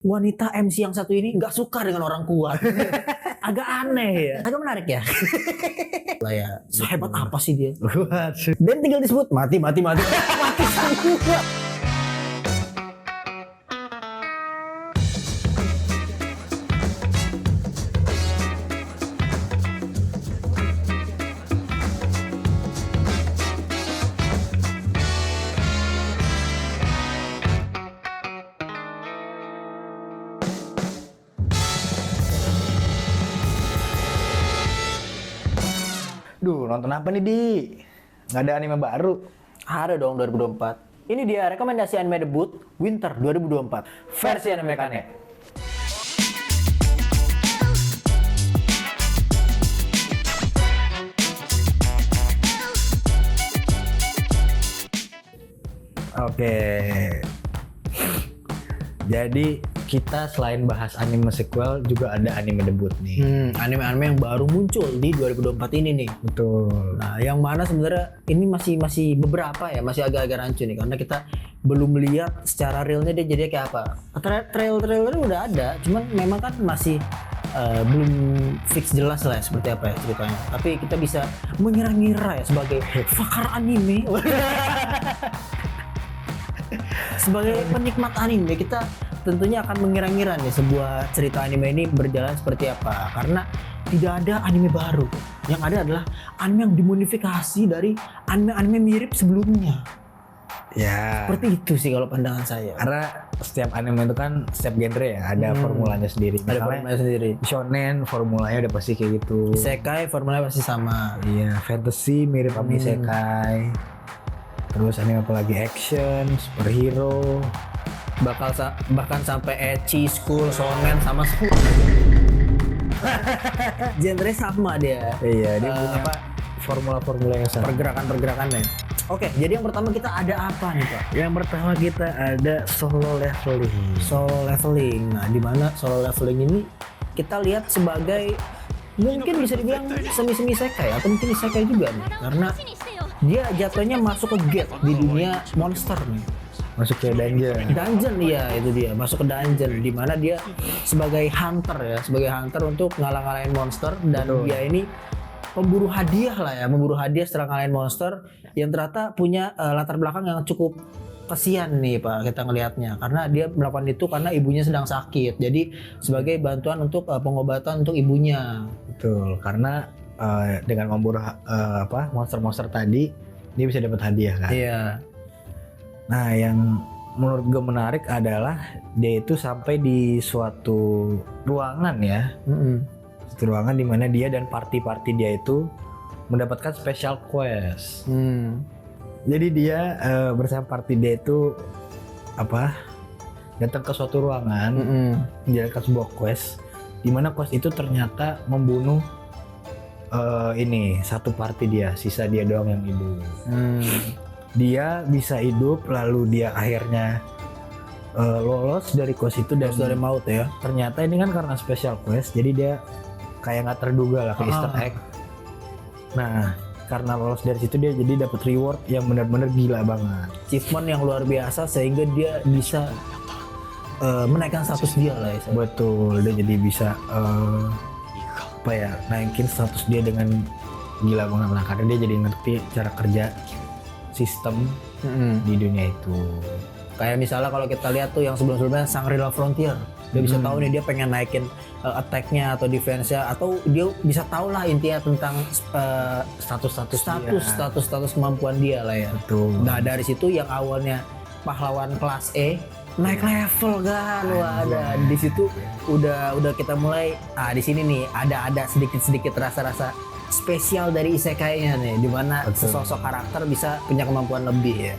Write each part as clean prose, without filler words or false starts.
wanita MC yang satu ini nggak suka dengan orang kuat. Agak aneh ya. Agak menarik ya. Lah ya, sehebat apa sih dia? Dan tinggal disebut mati semua. Duh, nonton apa nih, Di? Nggak ada anime baru? Ada dong 2024. Ini dia rekomendasi anime debut Winter 2024 versi anime Kane. Oke. Jadi kita selain bahas anime sequel juga ada anime debut nih. Anime-anime yang baru muncul di 2024 ini nih. Betul. Nah, yang mana sebenarnya ini masih beberapa ya, masih agak-agak rancu nih karena kita belum melihat secara realnya dia jadi kayak apa. Trailer udah ada, cuman memang kan masih belum fix jelas lah ya, seperti apa ya ceritanya. Tapi kita bisa mengira-ngira ya sebagai pakar anime. Sebagai penikmat anime, kita tentunya akan mengira-ngira nih sebuah cerita anime ini berjalan seperti apa. Karena tidak ada anime baru. Yang ada adalah anime yang dimodifikasi dari anime-anime mirip sebelumnya. Ya. Seperti itu sih kalau pandangan saya. Karena setiap anime itu kan setiap genre ya ada formulanya sendiri. Ada formulanya sendiri. Shonen formulanya udah pasti kayak gitu. Isekai formulanya pasti sama. Iya, fantasy mirip sama isekai. Terus anime apa lagi, action, superhero, bahkan sampai ecchi, school, shonen sama semua. Genre sama dia. Iya, dia punya formula-formula yang sama. Pergerakan-pergerakannya. Oke, jadi yang pertama kita ada apa nih, Pak? Yang pertama kita ada solo leveling. Solo leveling. Nah, di mana solo leveling ini kita lihat sebagai mungkin bisa dibilang semi-semi isekai atau mungkin isekai juga nih. Karena dia jatuhnya masuk ke gate di dunia monster nih. Masuk ke dungeon. Iya, itu dia, masuk ke dungeon di mana dia sebagai hunter ya, sebagai hunter untuk ngalah-ngalahin monster. Dan betul, dia ini pemburu hadiah lah ya, memburu hadiah setelah ngalahin monster yang ternyata punya latar belakang yang cukup kasihan nih Pak, kita ngelihatnya, karena dia melakukan itu karena ibunya sedang sakit, jadi sebagai bantuan untuk pengobatan untuk ibunya. Betul, karena dengan memburu monster-monster tadi dia bisa dapat hadiah kan. Iya. Nah, yang menurut gue menarik adalah dia itu sampai di suatu ruangan ya. Suatu ruangan di mana dia dan party-party dia itu mendapatkan special quest. Jadi dia bersama party dia itu datang ke suatu ruangan, menjalankan sebuah quest, di mana quest itu ternyata membunuh satu party dia, sisa dia doang yang hidup. Dia bisa hidup, lalu dia akhirnya lolos dari quest itu dan dari maut ya. Ternyata ini kan karena special quest, jadi dia kayak nggak terduga lah ke Easter egg. Nah, karena lolos dari situ dia jadi dapat reward yang benar-benar gila banget. Achievement yang luar biasa sehingga dia bisa menaikkan status dia lah ya. Betul, dia jadi bisa naikin status dia dengan gila banget lah, karena dia jadi ngerti cara kerja sistem di dunia itu. Kayak misalnya kalau kita lihat tuh yang sebelum-sebelumnya Shangri-La Frontier, dia bisa tahu nih dia pengen naikin attack-nya atau defense-nya, atau dia bisa tahu lah intinya tentang status kemampuan dia lah ya. Betul. Nah, dari situ yang awalnya pahlawan kelas E naik level kan. Wah, di situ udah kita mulai di sini nih ada sedikit rasa-rasa spesial dari isekai-nya nih, di mana sosok karakter bisa punya kemampuan lebih ya.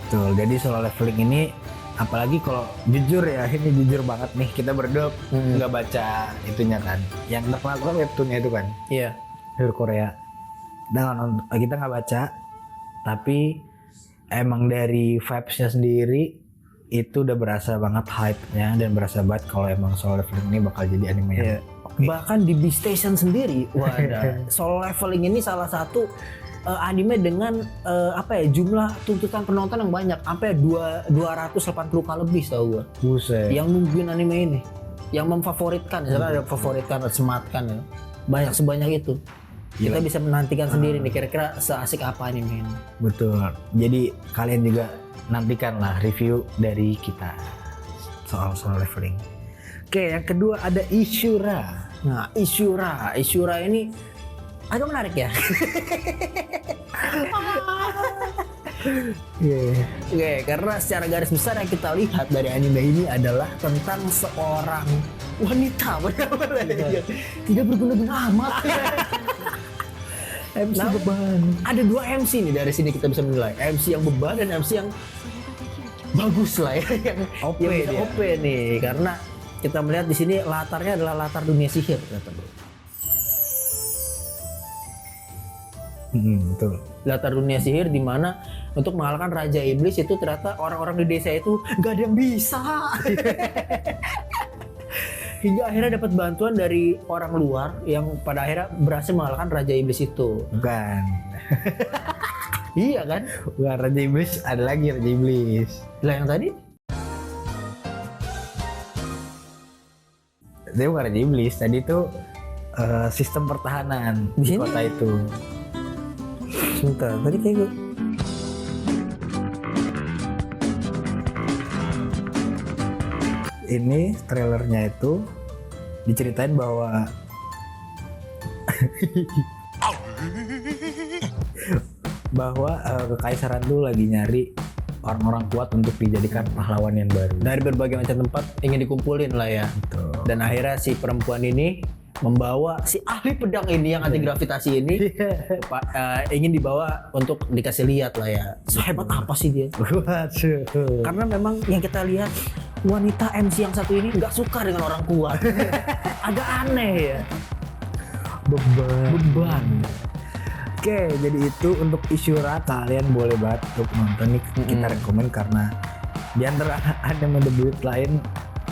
Betul. Jadi solo leveling ini, apalagi kalau jujur ya, ini jujur banget nih, kita berdua nggak baca itunya kan, yang terkenal kan webtoonnya itu kan. Iya. Dari Korea. Dan kita nggak baca, tapi emang dari vibes-nya sendiri itu udah berasa banget hype-nya dan berasa banget kalau emang solo leveling ini bakal jadi anime yang Bahkan di Beast Station sendiri, solo leveling ini salah satu anime dengan jumlah tuntutan penonton yang banyak, sampai 280k lebih tau gua. Buset. Yang nungguin anime ini, yang memfavoritkan, misalnya ada favoritkan, ada sematkan ya. Banyak sebanyak itu. Kita bisa menantikan sendiri nih kira-kira seasik apa anime ini. Betul. Jadi kalian juga nantikanlah review dari kita soal Solo Leveling. Oke, yang kedua ada Ishura. Nah, Ishura ini agak menarik ya. Oke, karena secara garis besar yang kita lihat dari anime ini adalah tentang seorang wanita benar-benar tidak berguna-guna amat. MC beban. Ada 2 MC nih, dari sini kita bisa menilai MC yang beban dan MC yang bagus lah ya, yang OP yang bisa dia. OP nih, karena kita melihat di sini latarnya adalah latar dunia sihir ternyata bro. Betul. Latar dunia sihir di mana untuk mengalahkan Raja Iblis itu ternyata orang-orang di desa itu gak ada yang bisa. Hingga akhirnya dapat bantuan dari orang luar yang pada akhirnya berhasil mengalahkan Raja Iblis itu. Bukan. Iya kan? Bukan Raja Iblis, ada lagi Raja Iblis. Lah yang tadi? Dia bukan Raja Iblis, tadi itu sistem pertahanan Di di sini? kota itu. Sebentar, tadi kayak gue. Ini trailernya itu diceritain bahwa kekaisaran tuh lagi nyari orang-orang kuat untuk dijadikan pahlawan yang baru. Dari berbagai macam tempat ingin dikumpulin lah ya. Betul. Dan akhirnya si perempuan ini membawa si ahli pedang ini yang anti gravitasi ini ingin dibawa untuk dikasih lihat lah ya. Sehebat apa sih dia? Waduh. Karena memang yang kita lihat wanita MC yang satu ini nggak suka dengan orang kuat. Agak aneh ya. Beban. Oke, jadi itu untuk Ishura kalian boleh banget untuk nonton nih, kita rekomen karena di antara anime debut lain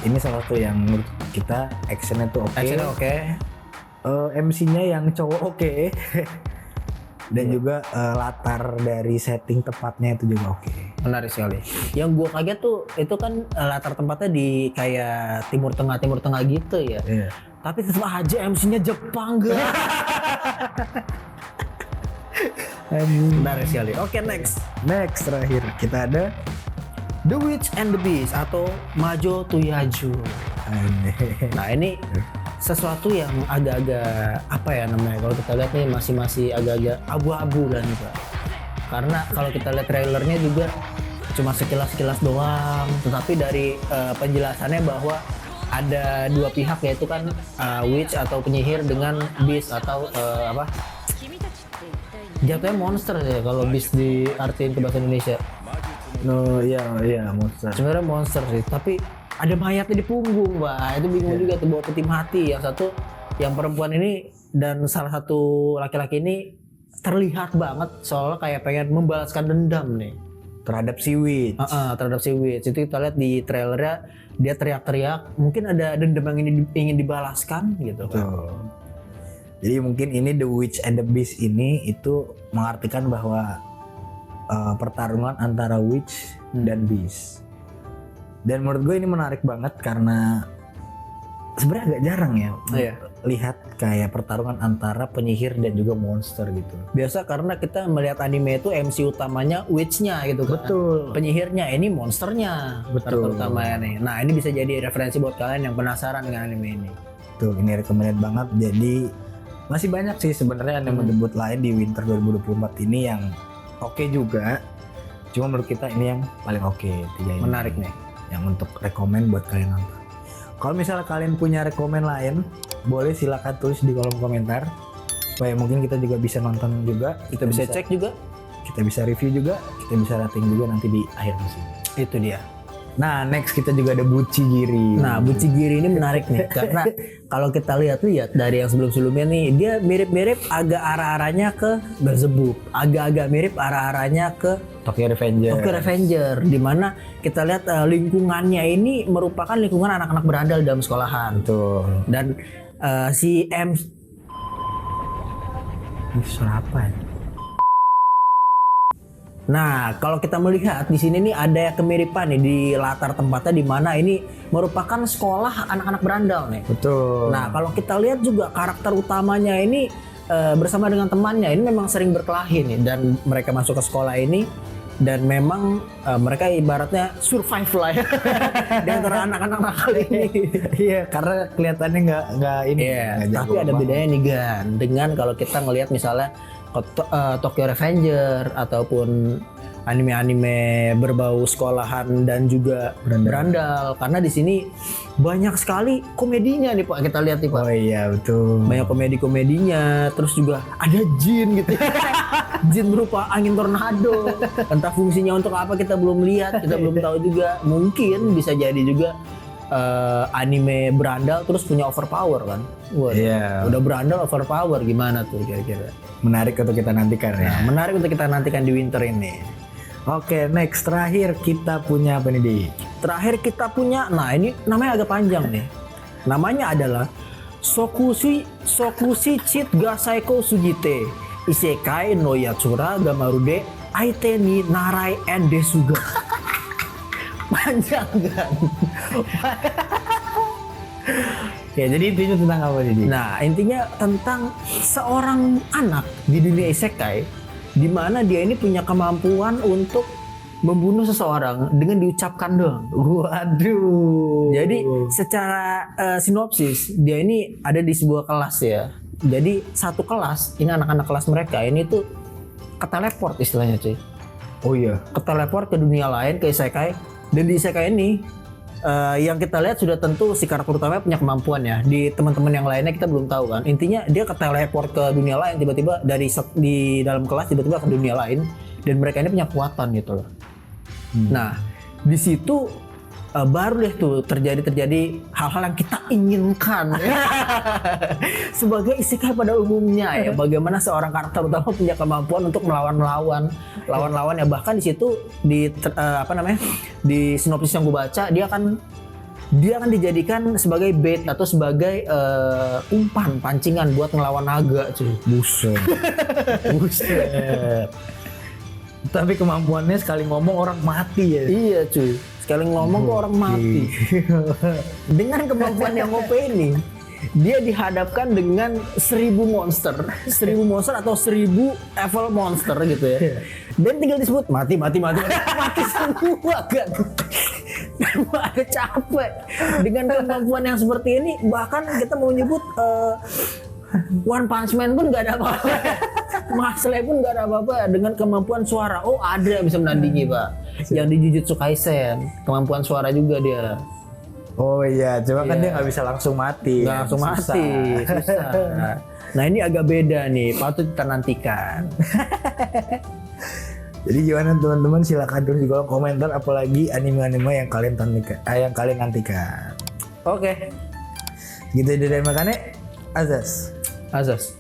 ini salah satu yang menurut kita actionnya tuh oke. Actionnya oke. MC-nya yang cowok oke. Dan juga latar dari setting tempatnya itu juga oke. Menarik sekali. Yang gua kaget tuh itu kan latar tempatnya di kayak Timur Tengah gitu ya. Iya. Tapi tetap aja MC-nya Jepang gak. Menarik sekali. Oke, next Terakhir kita ada The Witch and the Beast atau Majo to Yaju. Nah ini sesuatu yang agak-agak apa ya namanya, kalau kita lihat nih masih agak-agak abu-abu dan juga. Karena kalau kita lihat trailernya juga cuma sekilas-sekilas doang, tetapi dari penjelasannya bahwa ada 2 pihak, yaitu kan witch atau penyihir dengan beast atau jatuhnya monster ya kalau beast diartiin ke bahasa Indonesia. No, iya monster. Sebenarnya monster sih, tapi ada mayatnya di punggung, Mbak. Itu bingung juga tuh, bawa peti mati. Yang satu, yang perempuan ini dan salah satu laki-laki ini terlihat banget soalnya kayak pengen membalaskan dendam nih Terhadap si Witch. terhadap si Witch. Itu kita lihat di trailernya, dia teriak-teriak, mungkin ada dendam yang ingin dibalaskan gitu kan. Tuh. Jadi mungkin ini The Witch and the Beast ini itu mengartikan bahwa pertarungan antara witch dan beast. Dan menurut gue ini menarik banget karena sebenarnya agak jarang ya lihat kayak pertarungan antara penyihir dan juga monster gitu. Biasa karena kita melihat anime itu MC utamanya witch-nya gitu kan. Betul. Penyihirnya ini monsternya. Betul. Utamanya nih. Nah, ini bisa jadi referensi buat kalian yang penasaran dengan anime ini. Tuh, ini recommended banget. Jadi masih banyak sih sebenarnya anime debut lain di winter 2024 ini yang oke juga. Cuma menurut kita ini yang paling oke. Menarik nih. Yang untuk rekomen buat kalian nonton. Kalau misalnya kalian punya rekomen lain, boleh silakan tulis di kolom komentar supaya mungkin kita juga bisa nonton juga. Kita bisa cek juga. Kita bisa review juga. Kita bisa rating juga nanti di akhir musim. Itu dia. Nah, next kita juga ada Bucigiri. Nah, Bucigiri ini menarik nih karena kalau kita lihat dari yang sebelum-sebelumnya nih, dia mirip-mirip agak arah-arahnya ke Beelzebub, agak-agak mirip arah-arahnya ke Tokyo Revenger. Di mana kita lihat lingkungannya ini merupakan lingkungan anak-anak berandal dalam sekolahan. Betul. Dan si M Ini suara apa ya? Nah, kalau kita melihat di sini nih ada kemiripan nih di latar tempatnya di mana ini merupakan sekolah anak-anak berandal nih. Betul. Nah, kalau kita lihat juga karakter utamanya ini bersama dengan temannya ini memang sering berkelahi nih, dan mereka masuk ke sekolah ini dan memang mereka ibaratnya survive lah ya di antara anak-anak nakal ini. Iya, karena kelihatannya nggak ini. Iya, nggak tapi jago ada banget. bedanya nih Gan dengan kalau kita ngelihat misalnya Tokyo Revenger ataupun anime-anime berbau sekolahan dan juga berandal. Karena di sini banyak sekali komedinya nih Pak, kita lihat nih Pak. Oh iya, betul. Banyak komedi-komedinya, terus juga ada jin gitu. Jin berupa angin tornado. Entah fungsinya untuk apa kita belum lihat, kita belum tahu juga. Mungkin bisa jadi juga anime berandal terus punya overpower kan. Waduh, Iya. udah berandal overpower gimana tuh kira-kira. Menarik untuk kita nantikan ya. Nah, menarik untuk kita nantikan di winter ini. Oke, next terakhir kita punya apa nih, Di? Terakhir kita punya, nah ini namanya agak panjang nih. Namanya adalah Sokushi Cheat ga Saiko Sugite Isekai no Yatsura Gamarude Aite ni Narai and Desuga. Panjang kan? Ya, jadi intinya tentang apa nih, Di? Nah, intinya tentang seorang anak di dunia isekai di mana dia ini punya kemampuan untuk membunuh seseorang dengan diucapkan doang. Waduh. Jadi secara sinopsis dia ini ada di sebuah kelas ya. Jadi satu kelas, ini anak-anak kelas mereka ini tuh keteleport istilahnya cuy. Oh iya. Keteleport ke dunia lain, ke isekai. Dan di isekai ini yang kita lihat sudah tentu si karakter utamanya punya kemampuan ya. Di teman-teman yang lainnya kita belum tahu kan. Intinya dia keteleport ke dunia lain tiba-tiba di dalam kelas tiba-tiba ke dunia lain, dan mereka ini punya kekuatan gitu loh. Nah, di situ baru deh tuh terjadi hal-hal yang kita inginkan sebagai isekai pada umumnya ya. Bagaimana seorang karakter utama punya kemampuan untuk melawan lawan ya. Bahkan di situ di sinopsis yang gue baca dia akan dijadikan sebagai bait atau sebagai umpan pancingan buat ngelawan naga cuy. Buset. Buset. Tapi kemampuannya sekali ngomong orang mati ya. Iya cuy, sekali ngomong kok orang mati. Dengan kemampuan yang OP ini, dia dihadapkan dengan 1000 monster atau 1000 level monster gitu ya. Dan tinggal disebut mati semua kan. Ada capek. Dengan kemampuan yang seperti ini, bahkan kita mau menyebut One Punch Man pun gak ada apa-apa. Masle pun gak ada apa-apa dengan kemampuan suara. Oh, ada yang bisa menandingi Pak. Yang di Jujutsu Kaisen, kemampuan suara juga dia. Oh iya, cuma kan Iya. dia nggak bisa langsung mati. Nggak langsung Susah. mati, susah. Nah ini agak beda nih, patut kita nantikan. Jadi gimana teman-teman, silakan tulis di kolom komentar apalagi anime-anime yang kalian nantikan. Oke, Gitu dari makanya Azas. Azas.